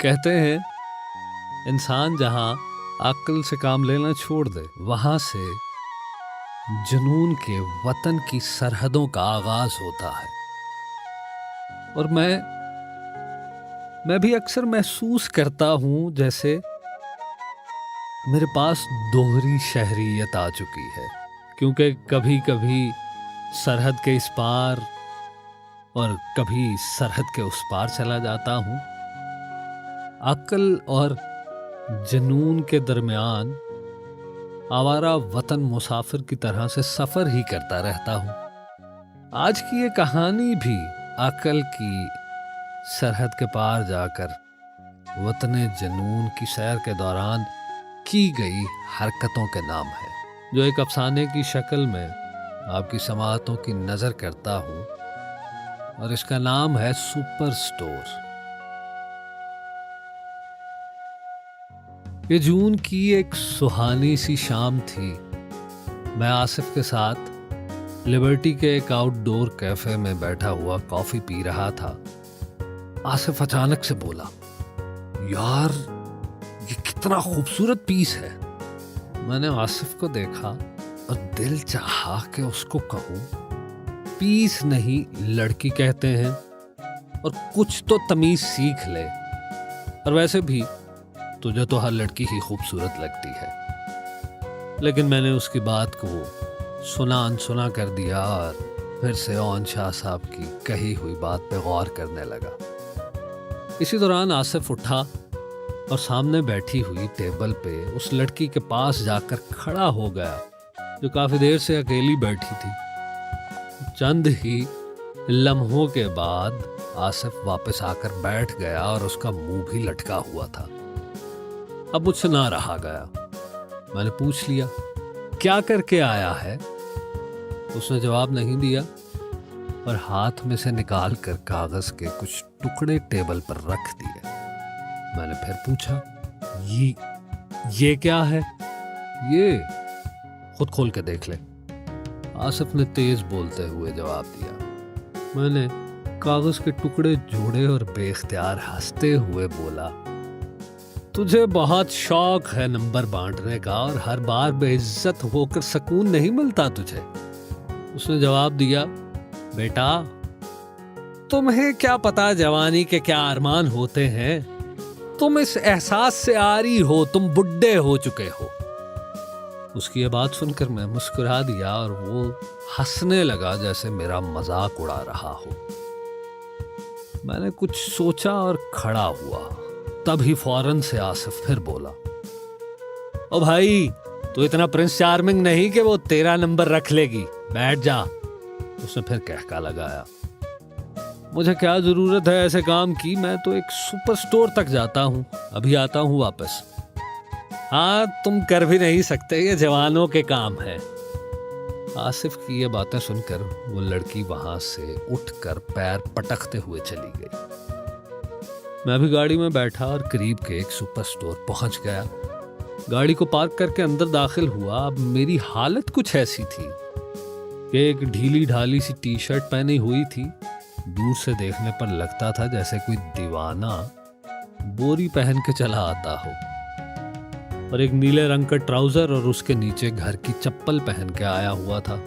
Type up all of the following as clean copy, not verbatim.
कहते हैं इंसान जहां अक्ल से काम लेना छोड़ दे, वहां से जुनून के वतन की सरहदों का आगाज होता है। और मैं भी अक्सर महसूस करता हूं जैसे मेरे पास दोहरी शहरियत आ चुकी है, क्योंकि कभी कभी सरहद के इस पार और कभी सरहद के उस पार चला जाता हूं। अक्ल और जुनून के दरमियान आवारा वतन मुसाफिर की तरह से सफर ही करता रहता हूं। आज की ये कहानी भी अक्ल की सरहद के पार जाकर वतन जुनून की सैर के दौरान की गई हरकतों के नाम है, जो एक अफसाने की शक्ल में आपकी समाअतों की नजर करता हूं, और इसका नाम है सुपर स्टोर। ये जून की एक सुहानी सी शाम थी। मैं आसिफ के साथ लिबर्टी के एक आउटडोर कैफे में बैठा हुआ कॉफी पी रहा था। आसिफ अचानक से बोला, यार ये कितना खूबसूरत पीस है। मैंने आसिफ को देखा और दिल चाहा कि उसको कहूं, पीस नहीं लड़की कहते हैं, और कुछ तो तमीज सीख ले। और वैसे भी तुझे तो हर लड़की ही खूबसूरत लगती है। लेकिन मैंने उसकी बात को सुना अनसुना कर दिया और फिर से ओन शाह साहब की कही हुई बात पे गौर करने लगा। इसी दौरान आसिफ उठा और सामने बैठी हुई टेबल पे उस लड़की के पास जाकर खड़ा हो गया, जो काफी देर से अकेली बैठी थी। चंद ही लम्हों के बाद आसिफ वापस आकर बैठ गया और उसका मुंह भी लटका हुआ था। अब मुझसे ना रहा गया। मैंने पूछ लिया, क्या करके आया है? उसने जवाब नहीं दिया और हाथ में से निकाल कर कागज के कुछ टुकड़े टेबल पर रख दिए। मैंने फिर पूछा, ये क्या है? ये खुद खोल के देख ले, आसिफ ने तेज बोलते हुए जवाब दिया। मैंने कागज के टुकड़े जोड़े और बेख्तियार हंसते हुए बोला, तुझे बहुत शौक है नंबर बांटने का और हर बार बेइज्जत होकर सुकून नहीं मिलता तुझे। उसने जवाब दिया, बेटा तुम्हें क्या पता जवानी के क्या अरमान होते हैं। तुम इस एहसास से आरी हो, तुम बुड्ढे हो चुके हो। उसकी ये बात सुनकर मैं मुस्कुरा दिया और वो हंसने लगा जैसे मेरा मजाक उड़ा रहा हो। मैंने कुछ सोचा और खड़ा हुआ। तभी फौरन से आसिफ फिर बोला, ओ भाई तू इतना प्रिंस चार्मिंग नहीं कि वो तेरा नंबर रख लेगी, बैठ जा। उसने फिर कहका लगाया, मुझे क्या जरूरत है ऐसे काम की, मैं तो एक सुपर स्टोर तक जाता हूँ, अभी आता हूँ वापस। हाँ तुम कर भी नहीं सकते, ये जवानों के काम है। आसिफ की ये बातें सुनकर वो लड़की वहां से उठकर पैर पटकते हुए चली गई। मैं भी गाड़ी में बैठा और करीब के एक सुपर स्टोर पहुंच गया। गाड़ी को पार्क करके अंदर दाखिल हुआ। अब मेरी हालत कुछ ऐसी थी कि एक ढीली ढाली सी टी शर्ट पहनी हुई थी। दूर से देखने पर लगता था जैसे कोई दीवाना बोरी पहन के चला आता हो, और एक नीले रंग का ट्राउजर और उसके नीचे घर की चप्पल पहन के आया हुआ था।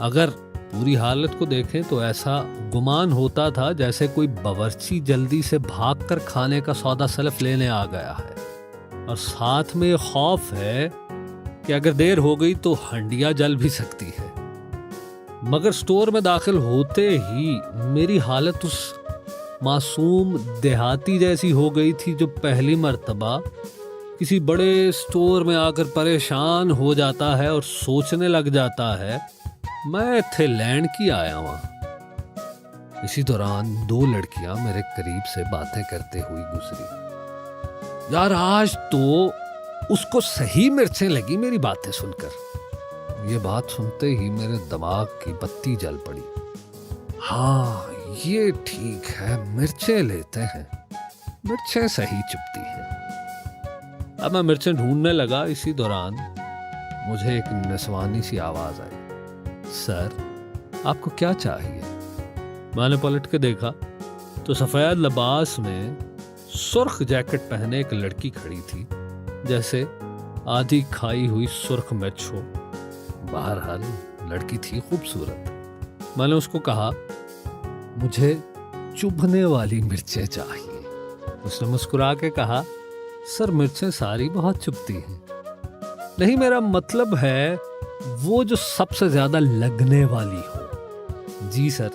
अगर पूरी हालत को देखें तो ऐसा गुमान होता था जैसे कोई बावर्ची जल्दी से भागकर खाने का सौदा सलफ लेने आ गया है, और साथ में ये खौफ है कि अगर देर हो गई तो हंडिया जल भी सकती है। मगर स्टोर में दाखिल होते ही मेरी हालत उस मासूम देहाती जैसी हो गई थी जो पहली मर्तबा किसी बड़े स्टोर में आकर परेशान हो जाता है और सोचने लग जाता है, मैं थाईलैंड की आया वहां। इसी दौरान दो लड़कियां मेरे करीब से बातें करते हुई गुजरी। यार आज तो उसको सही मिर्चें लगी मेरी बातें सुनकर। ये बात सुनते ही मेरे दिमाग की बत्ती जल पड़ी। हाँ ये ठीक है, मिर्चें लेते हैं, मिर्चें सही चुपती हैं। अब मैं मिर्चें ढूंढने लगा। इसी दौरान मुझे एक निस्वानी सी आवाज आई, सर आपको क्या चाहिए? मैंने पलट के देखा तो सफेद लिबास में सुर्ख जैकेट पहने एक लड़की खड़ी थी, जैसे आधी खाई हुई सुर्ख मिर्च हो। बहरहाल लड़की थी खूबसूरत। मैंने उसको कहा, मुझे चुभने वाली मिर्चें चाहिए। उसने मुस्कुरा के कहा, सर मिर्चें सारी बहुत चुभती हैं। नहीं, मेरा मतलब है वो जो सबसे ज्यादा लगने वाली हो। जी सर,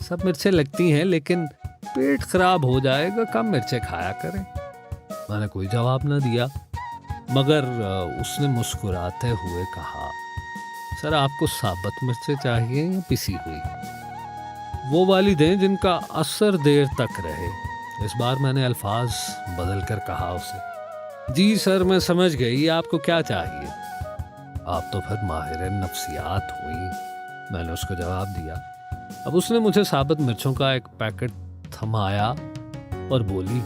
सब मिर्चें लगती हैं, लेकिन पेट खराब हो जाएगा, कम मिर्चें खाया करें। मैंने कोई जवाब ना दिया, मगर उसने मुस्कुराते हुए कहा, सर आपको साबुत मिर्चें चाहिए या पिसी हुई? वो वाली दें जिनका असर देर तक रहे। इस बार मैंने अल्फाज बदल कर कहा उसे। जी सर, मैं समझ गई, आपको क्या चाहिए? आप तो फिर माहिर नफ्सियात हुई, मैंने उसको जवाब दिया। अब उसने मुझे साबुत मिर्चों का एक पैकेट थमाया और बोली,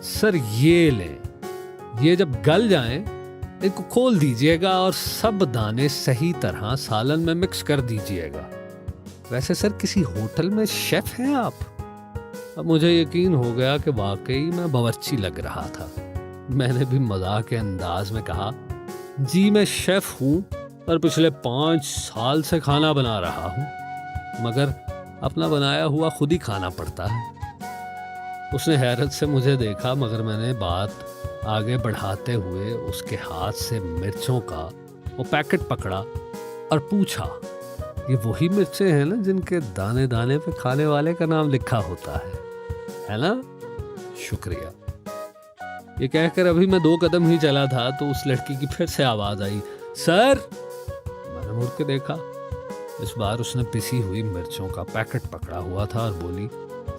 सर ये लें, ये जब गल जाएं इनको खोल दीजिएगा और सब दाने सही तरह सालन में मिक्स कर दीजिएगा। वैसे सर किसी होटल में शेफ हैं आप? अब मुझे यकीन हो गया कि वाकई मैं बावर्ची लग रहा था। मैंने भी मजाक के अंदाज में कहा, जी मैं शेफ हूँ और पिछले 5 साल से खाना बना रहा हूँ, मगर अपना बनाया हुआ खुद ही खाना पड़ता है। उसने हैरत से मुझे देखा, मगर मैंने बात आगे बढ़ाते हुए उसके हाथ से मिर्चों का वो पैकेट पकड़ा और पूछा, ये वही मिर्चें हैं ना जिनके दाने दाने पे खाने वाले का नाम लिखा होता है ना? शुक्रिया। ये कहकर अभी मैं 2 कदम ही चला था तो उस लड़की की फिर से आवाज आई, सर। मैंने मुड़ के देखा। इस बार उसने पिसी हुई मिर्चों का पैकेट पकड़ा हुआ था और बोली,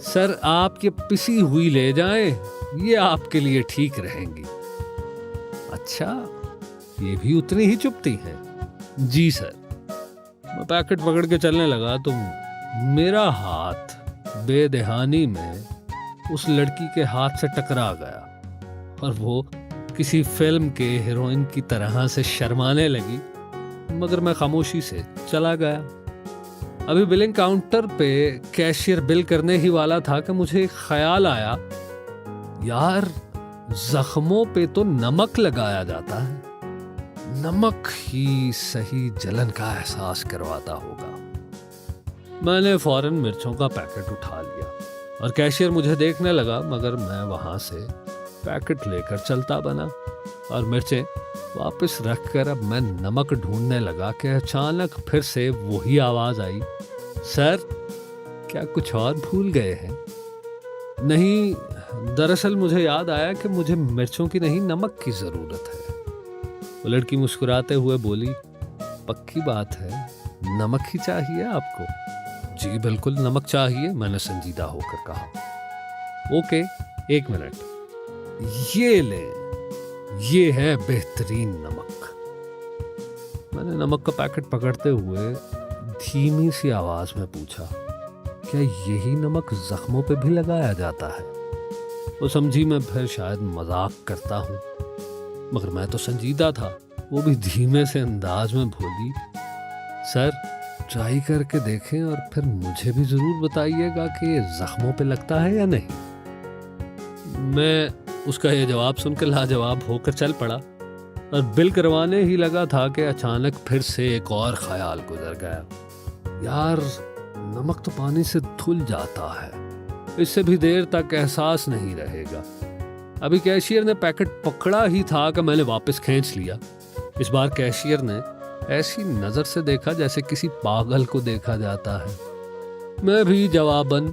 सर आप ये पिसी हुई ले जाएं, ये आपके लिए ठीक रहेंगी। अच्छा, ये भी उतनी ही चुभती हैं? जी सर। मैं पैकेट पकड़ के चलने लगा तो मेरा हाथ बेदहानी में उस लड़की के हाथ से टकरा गया और वो किसी फिल्म के हीरोइन की तरह से शर्माने लगी, मगर मैं खामोशी से चला गया। अभी बिलिंग काउंटर पे कैशियर बिल करने ही वाला था कि मुझे एक ख्याल आया, यार जख्मों पे तो नमक लगाया जाता है, नमक ही सही जलन का एहसास करवाता होगा। मैंने फौरन मिर्चों का पैकेट उठा लिया और कैशियर मुझे देखने लगा, मगर मैं वहां से पैकेट लेकर चलता बना और मिर्चें वापस रखकर अब मैं नमक ढूंढने लगा कि अचानक फिर से वही आवाज आई, सर क्या कुछ और भूल गए हैं? नहीं, दरअसल मुझे याद आया कि मुझे मिर्चों की नहीं नमक की जरूरत है। वो लड़की मुस्कुराते हुए बोली, पक्की बात है, नमक ही चाहिए आपको? जी बिल्कुल नमक चाहिए, मैंने संजीदा होकर कहा। ओके, 1 मिनट, ये ले, ये है बेहतरीन नमक। मैंने नमक का पैकेट पकड़ते हुए धीमी सी आवाज में पूछा, क्या यही नमक जख्मों पे भी लगाया जाता है? वो समझी मैं फिर शायद मजाक करता हूँ, मगर मैं तो संजीदा था। वो भी धीमे से अंदाज में बोली, सर ट्राई करके देखें और फिर मुझे भी जरूर बताइएगा कि ये जख्मों पे लगता है या नहीं। मैं उसका ये जवाब सुनकर लाजवाब होकर चल पड़ा और बिल करवाने ही लगा था कि अचानक फिर से एक और ख्याल गुजर गया, यार नमक तो पानी से धुल जाता है, इससे भी देर तक एहसास नहीं रहेगा। अभी कैशियर ने पैकेट पकड़ा ही था कि मैंने वापस खींच लिया। इस बार कैशियर ने ऐसी नजर से देखा जैसे किसी पागल को देखा जाता है। मैं भी जवाबन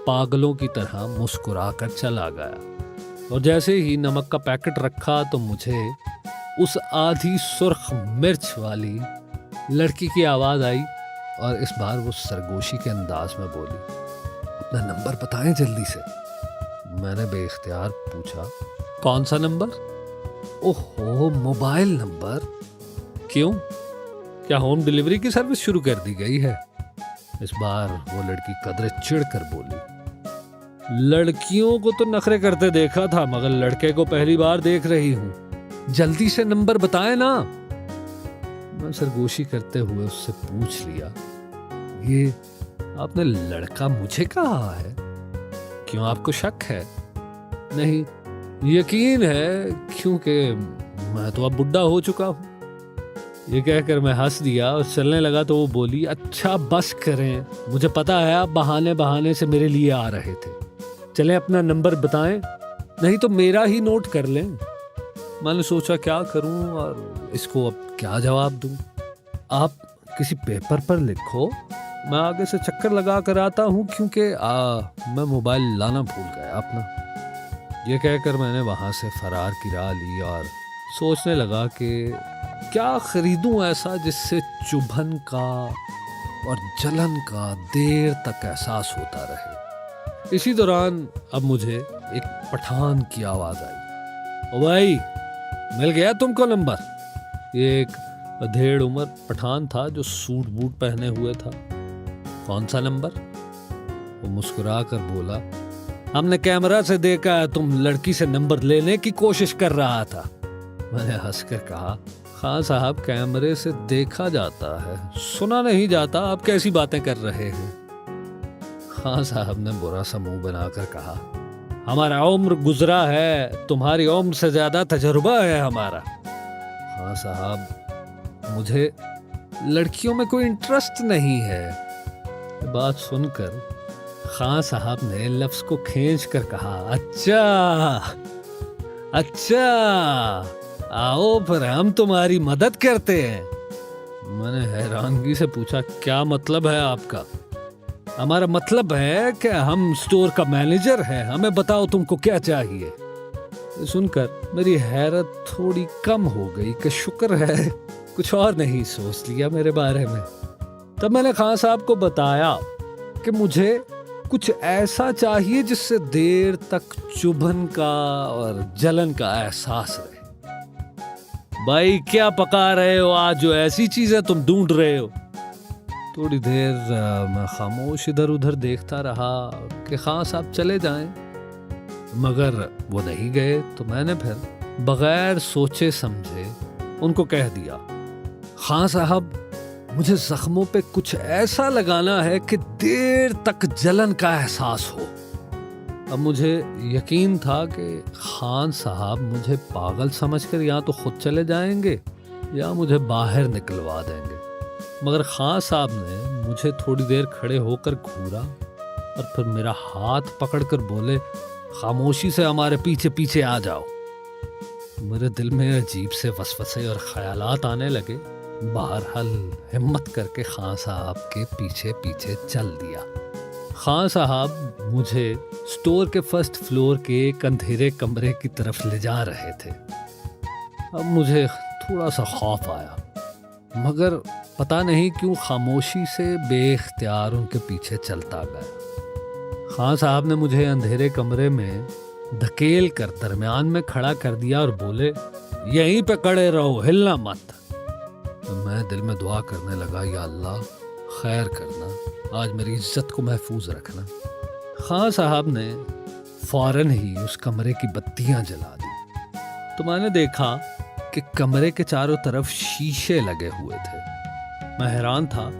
पागलों की तरह मुस्कुरा कर चला गया और जैसे ही नमक का पैकेट रखा तो मुझे उस आधी सुर्ख मिर्च वाली लड़की की आवाज आई और इस बार वो सरगोशी के अंदाज में बोली, अपना नंबर बताएं जल्दी से। मैंने बेइख्तियार पूछा, कौन सा नंबर? ओहो, मोबाइल नंबर। क्यों, क्या होम डिलीवरी की सर्विस शुरू कर दी गई है? इस बार वो लड़की कदरे चिढ़कर बोली, लड़कियों को तो नखरे करते देखा था, मगर लड़के को पहली बार देख रही हूं, जल्दी से नंबर बताए ना। मैं सरगोशी करते हुए उससे पूछ लिया, ये आपने लड़का मुझे कहा है? क्यों, आपको शक है? नहीं, यकीन है क्योंकि मैं तो अब बुढ़ा हो चुका हूँ। ये कहकर मैं हंस दिया और चलने लगा तो वो बोली, अच्छा बस करें, मुझे पता है आप बहाने बहाने से मेरे लिए आ रहे थे। चलें अपना नंबर बताएं, नहीं तो मेरा ही नोट कर लें। मैंने सोचा क्या करूं और इसको अब क्या जवाब दूं। आप किसी पेपर पर लिखो, मैं आगे से चक्कर लगा कर आता हूँ क्योंकि मैं मोबाइल लाना भूल गया अपना। ये कहकर मैंने वहाँ से फरार की राह ली और सोचने लगा कि क्या खरीदूं ऐसा जिससे चुभन का और जलन का देर तक एहसास होता रहे। इसी दौरान अब मुझे एक पठान की आवाज़ आई, ओ भाई मिल गया तुमको नंबर। ये एक अधेड़ उम्र पठान था जो सूट बूट पहने हुए था। कौन सा नंबर? वो मुस्कुरा कर बोला, हमने कैमरा से देखा है तुम लड़की से नंबर लेने की कोशिश कर रहा था। मैंने हंसकर कहा, खान साहब कैमरे से देखा जाता है, सुना नहीं जाता, आप कैसी बातें कर रहे हैं। खान साहब ने बुरा सा मुंह बनाकर कहा, हमारा उम्र गुजरा है, तुम्हारी उम्र से ज्यादा तजुर्बा है हमारा। खान साहब मुझे लड़कियों में कोई इंटरेस्ट नहीं है। बात सुनकर खान साहब ने लफ्ज को खींच कर कहा, अच्छा आओ फिर हम तुम्हारी मदद करते हैं। मैंने हैरानगी से पूछा, क्या मतलब है आपका? हमारा मतलब है कि हम स्टोर का मैनेजर है, हमें बताओ तुमको क्या चाहिए। सुनकर मेरी हैरत थोड़ी कम हो गई कि शुक्र है कुछ और नहीं सोच लिया मेरे बारे में। तब मैंने खान साहब को बताया कि मुझे कुछ ऐसा चाहिए जिससे देर तक चुभन का और जलन का एहसास रहे। भाई क्या पका रहे हो आज जो ऐसी चीजें तुम ढूंढ रहे हो? थोड़ी देर मैं खामोश इधर उधर देखता रहा कि खान साहब चले जाएं, मगर वो नहीं गए। तो मैंने फिर बगैर सोचे समझे उनको कह दिया, खान साहब मुझे जख्मों पे कुछ ऐसा लगाना है कि देर तक जलन का एहसास हो। अब मुझे यकीन था कि खान साहब मुझे पागल समझकर या तो खुद चले जाएंगे या मुझे बाहर निकलवा देंगे, मगर खान साहब ने मुझे थोड़ी देर खड़े होकर घूरा और फिर मेरा हाथ पकड़कर बोले, खामोशी से हमारे पीछे पीछे आ जाओ। मेरे दिल में अजीब से वसवसे और ख्यालात आने लगे। बहरहाल हिम्मत करके खान साहब के पीछे पीछे चल दिया। खान साहब मुझे स्टोर के फर्स्ट फ्लोर के एक अंधेरे कमरे की तरफ ले जा रहे थे। अब मुझे थोड़ा सा खौफ आया, मगर पता नहीं क्यों खामोशी से बेख्तियार उनके पीछे चलता गया। खान साहब ने मुझे अंधेरे कमरे में धकेल कर दरमियान में खड़ा कर दिया और बोले, यहीं पे खड़े रहो, हिलना मत। मैं दिल में दुआ करने लगा, या अल्लाह खैर करना, आज मेरी इज्जत को महफूज रखना। खान साहब ने फौरन ही उस कमरे की बत्तियां जला दी तो मैंने देखा कि कमरे के चारों तरफ शीशे लगे हुए थे। मैं हैरान था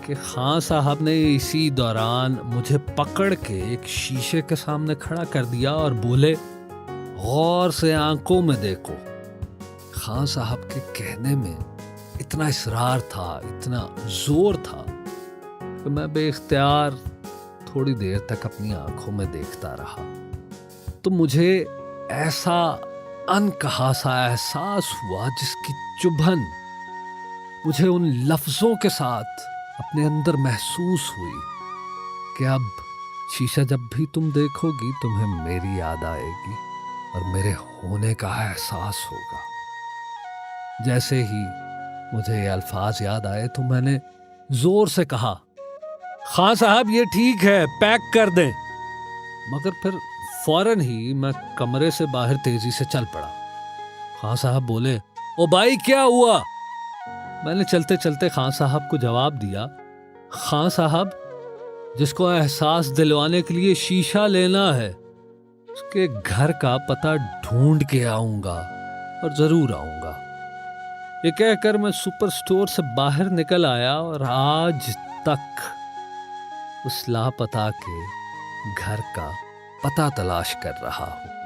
कि खान साहब ने इसी दौरान मुझे पकड़ के एक शीशे के सामने खड़ा कर दिया और बोले, गौर से आंखों में देखो। खान साहब के कहने में इतना इसरार था, इतना जोर था कि मैं बेख्तियार थोड़ी देर तक अपनी आंखों में देखता रहा। तो मुझे ऐसा अनकहा सा एहसास हुआ जिसकी चुभन मुझे उन लफ्जों के साथ अपने अंदर महसूस हुई कि अब शीशा जब भी तुम देखोगी तुम्हें मेरी याद आएगी और मेरे होने का एहसास होगा। जैसे ही मुझे ये अल्फाज याद आए तो मैंने जोर से कहा, खान साहब ये ठीक है, पैक कर दें। मगर फिर फौरन ही मैं कमरे से बाहर तेजी से चल पड़ा। खान साहब बोले, ओ भाई क्या हुआ? मैंने चलते चलते खान साहब को जवाब दिया, खान साहब जिसको एहसास दिलवाने के लिए शीशा लेना है उसके घर का पता ढूंढ के आऊंगा और जरूर आऊंगा। ये कहकर मैं सुपर स्टोर से बाहर निकल आया और आज तक उस लापता के घर का पता तलाश कर रहा हूं।